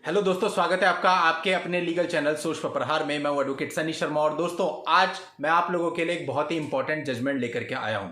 Hello दोस्तों, स्वागत है आपका आपके अपने लीगल चैनल सोच पर प्रहार में। मैं हूं एडवोकेट सनी शर्मा और दोस्तों आज मैं आप लोगों के लिए एक बहुत ही इंपॉर्टेंट जजमेंट लेकर के आया हूं।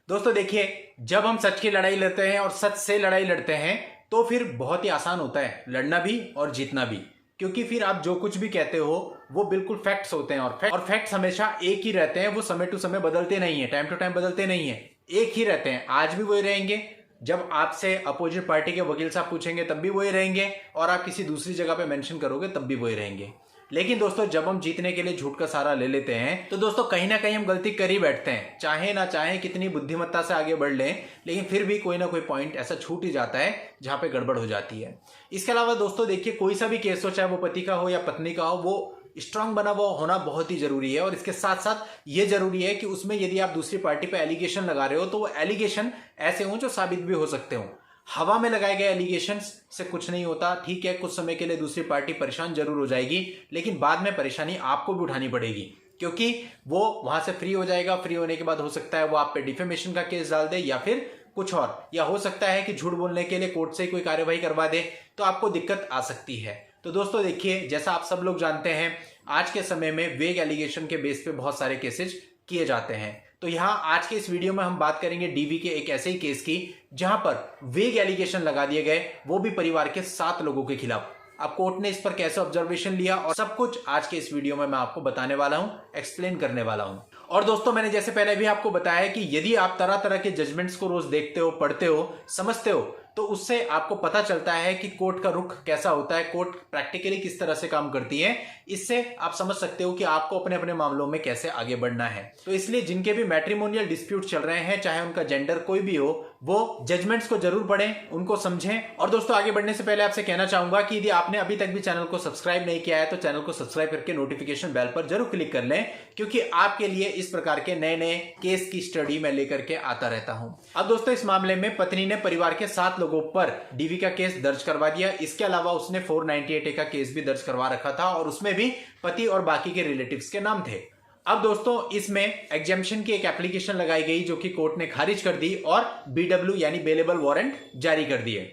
दोस्तों देखिए, जब हम सच की लड़ाई लड़ते हैं और सच से लड़ाई लड़ते हैं तो फिर बहुत ही आसान होता है लड़ना भी और जीतना भी, क्योंकि फिर आप जो कुछ भी कहते हो वो बिल्कुल फैक्ट्स होते हैं और फैक्ट्स हमेशा एक ही रहते हैं। वो समय टू समय बदलते नहीं है, टाइम टू टाइम बदलते नहीं है, एक ही रहते हैं। आज भी वही रहेंगे, जब आपसे अपोजिट पार्टी के वकील साहब पूछेंगे तब भी वही रहेंगे, और आप किसी दूसरी जगह पे मेंशन करोगे तब भी वही रहेंगे। लेकिन दोस्तों जब हम जीतने के लिए झूठ का सहारा ले लेते हैं तो दोस्तों कहीं ना कहीं हम गलती कर ही बैठते हैं। चाहे ना चाहे, कितनी बुद्धिमत्ता से आगे बढ़ लें, लेकिन फिर भी कोई ना कोई पॉइंट ऐसा छूट ही जाता है जहां पे गड़बड़ हो जाती है। इसके अलावा दोस्तों देखिए, कोई सा भी केस हो, चाहे वो पति का हो या पत्नी का हो, वो स्ट्रांग बना हुआ होना बहुत ही जरूरी है। और इसके साथ साथ ये जरूरी है कि उसमें यदि आप दूसरी पार्टी पे एलिगेशन लगा रहे हो तो वो एलिगेशन ऐसे हों जो साबित भी हो सकते हो। हवा में लगाए गए एलिगेशन से कुछ नहीं होता। ठीक है, कुछ समय के लिए दूसरी पार्टी परेशान जरूर हो जाएगी, लेकिन बाद में परेशानी आपको भी उठानी पड़ेगी, क्योंकि वो वहां से फ्री हो जाएगा। फ्री होने के बाद हो सकता है वो आप पे डिफेमेशन का केस डाल दे या फिर कुछ और, या हो सकता है कि झूठ बोलने के लिए कोर्ट से कोई कार्यवाही करवा दे, तो आपको दिक्कत आ सकती है। तो दोस्तों देखिए, जैसा आप सब लोग जानते हैं, आज के समय में वेग एलिगेशन के बेस पे बहुत सारे केसेज किए जाते हैं। तो यहां आज के इस वीडियो में हम बात करेंगे डीवी के एक ऐसे ही केस की जहां पर वेग एलिगेशन लगा दिए गए, वो भी परिवार के 7 लोगों के खिलाफ। अब कोर्ट ने इस पर कैसे ऑब्जर्वेशन लिया और सब कुछ आज के इस वीडियो में मैं आपको बताने वाला हूं, एक्सप्लेन करने वाला हूं। और दोस्तों मैंने जैसे पहले भी आपको बताया कि यदि आप तरह तरह के जजमेंट्स को रोज देखते हो, पढ़ते हो, समझते हो, तो उससे आपको पता चलता है कि कोर्ट का रुख कैसा होता है, कोर्ट प्रैक्टिकली किस तरह से काम करती है। इससे आप समझ सकते हो कि आपको अपने अपने मामलों में कैसे आगे बढ़ना है। तो इसलिए जिनके भी मैट्रिमोनियल डिस्प्यूट चल रहे हैं, चाहे उनका जेंडर कोई भी हो, वो जजमेंट्स को जरूर पढ़ें, उनको समझें। और दोस्तों आगे बढ़ने से पहले आपसे कहना चाहूंगा कि यदि आपने अभी तक भी चैनल को सब्सक्राइब नहीं किया है तो चैनल को सब्सक्राइब करके नोटिफिकेशन बेल पर जरूर क्लिक कर लें, क्योंकि आपके लिए इस प्रकार के नए नए केस की स्टडी मैं लेकर के आता रहता हूं। अब दोस्तों इस मामले में पत्नी ने परिवार के 7 लोगों पर डीवी का केस दर्ज करवा दिया। इसके अलावा उसने 498A का केस भी दर्ज करवा रखा था और उसमें भी पति और बाकी के रिलेटिव्स के नाम थे। अब दोस्तों इसमें एग्जेम्पशन की एक एप्लीकेशन लगाई गई जो कि कोर्ट ने खारिज कर दी और BW यानी बेलेबल वारंट जारी कर दिए।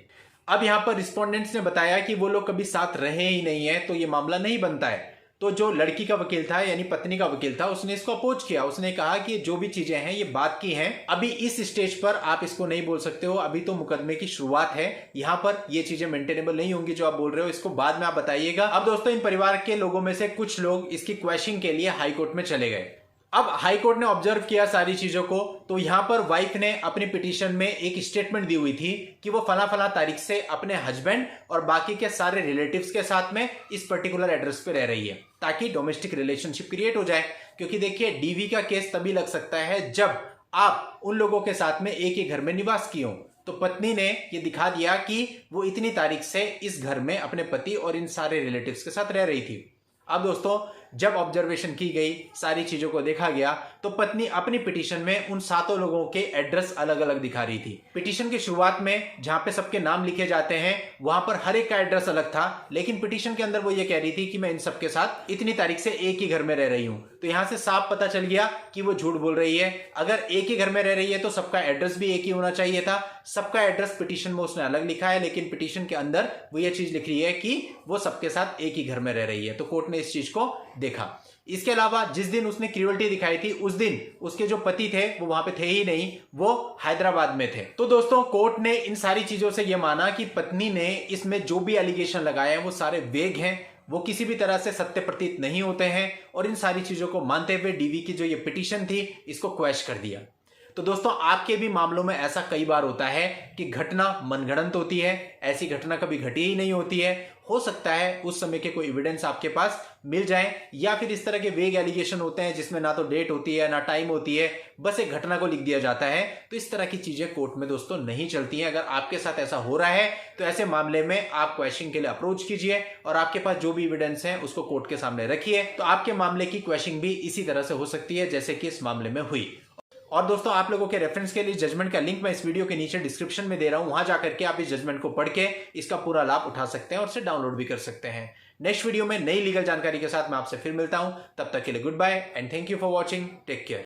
अब यहां पर रिस्पोंडेंट्स ने बताया कि वो लोग कभी साथ रहे ही नहीं है, तो ये मामला नहीं बनता है। तो जो लड़की का वकील था यानी पत्नी का वकील था, उसने इसको अपोज किया। उसने कहा कि जो भी चीजें हैं ये बात की हैं, अभी इस स्टेज पर आप इसको नहीं बोल सकते हो, अभी तो मुकदमे की शुरुआत है, यहां पर ये चीजें मेंटेनेबल नहीं होंगी जो आप बोल रहे हो, इसको बाद में आप बताइएगा। अब दोस्तों इन परिवार के लोगों में से कुछ लोग इसकी क्वेश्चनिंग के लिए हाईकोर्ट में चले गए। अब हाईकोर्ट ने ऑब्जर्व किया सारी चीजों को, तो यहां पर वाइफ ने अपनी पिटीशन में एक स्टेटमेंट दी हुई थी कि वो फला फला तारीख से अपने हस्बैंड और बाकी के सारे रिलेटिव्स के साथ में इस पर्टिकुलर एड्रेस पे रह रही है, ताकि डोमेस्टिक रिलेशनशिप क्रिएट हो जाए। क्योंकि देखिए, डीवी का केस तभी लग सकता है जब आप उन लोगों के साथ में एक ही घर में निवास किए हो। तो पत्नी ने ये दिखा दिया कि वो इतनी तारीख से इस घर में अपने पति और इन सारे रिलेटिव्स के साथ रह रही थी। अब दोस्तों जब ऑब्जर्वेशन की गई, सारी चीजों को देखा गया, तो पत्नी अपनी पिटीशन में उन 7 लोगों के एड्रेस अलग अलग दिखा रही थी। पिटीशन की शुरुआत में जहां पे सबके नाम लिखे जाते हैं वहां पर हर एक का एड्रेस अलग था, लेकिन पिटीशन के अंदर वो ये कह रही थी कि मैं इन सबके साथ इतनी तारीख से एक ही घर में रह रही हूं। तो यहां से साफ पता चल गया कि वो झूठ बोल रही है। अगर एक ही घर में रह रही है तो सबका एड्रेस भी एक ही होना चाहिए था। सबका एड्रेस पिटीशन में उसने अलग लिखा है, लेकिन पिटीशन के अंदर वो ये चीज लिख रही है कि वो सबके साथ एक ही घर में रह रही है। तो कोर्ट ने इस चीज को देखा। इसके अलावा जिस दिन उसने क्रूअल्टी दिखाई थी उस दिन उसके जो पति थे वो वहां पे थे ही नहीं, वो हैदराबाद में थे। तो दोस्तों कोर्ट ने इन सारी चीजों से यह माना कि पत्नी ने इसमें जो भी एलिगेशन लगाए हैं वो सारे वेग हैं, वो किसी भी तरह से सत्य प्रतीत नहीं होते हैं। और इन सारी चीजों को मानते हुए डीवी की जो ये पिटीशन थी इसको क्वैश कर दिया। तो दोस्तों आपके भी मामलों में ऐसा कई बार होता है कि घटना मनगढ़ंत होती है, ऐसी घटना कभी घटी ही नहीं होती है। हो सकता है उस समय के कोई एविडेंस आपके पास मिल जाए, या फिर इस तरह के वेग एलिगेशन होते हैं जिसमें ना तो डेट होती है ना टाइम होती है, बस एक घटना को लिख दिया जाता है। तो इस तरह की चीजें कोर्ट में दोस्तों नहीं चलती हैं। अगर आपके साथ ऐसा हो रहा है तो ऐसे मामले में आप क्वेश्चनिंग के लिए अप्रोच कीजिए और आपके पास जो भी एविडेंस है उसको कोर्ट के सामने रखिए। तो आपके मामले की क्वेश्चनिंग भी इसी तरह से हो सकती है जैसे कि इस मामले में हुई। और दोस्तों आप लोगों के रेफरेंस के लिए जजमेंट का लिंक मैं इस वीडियो के नीचे डिस्क्रिप्शन में दे रहा हूं, वहां जाकर के आप इस जजमेंट को पढ़ के इसका पूरा लाभ उठा सकते हैं और इसे डाउनलोड भी कर सकते हैं। नेक्स्ट वीडियो में नई लीगल जानकारी के साथ मैं आपसे फिर मिलता हूं, तब तक के लिए goodbye and thank you for watching, take care.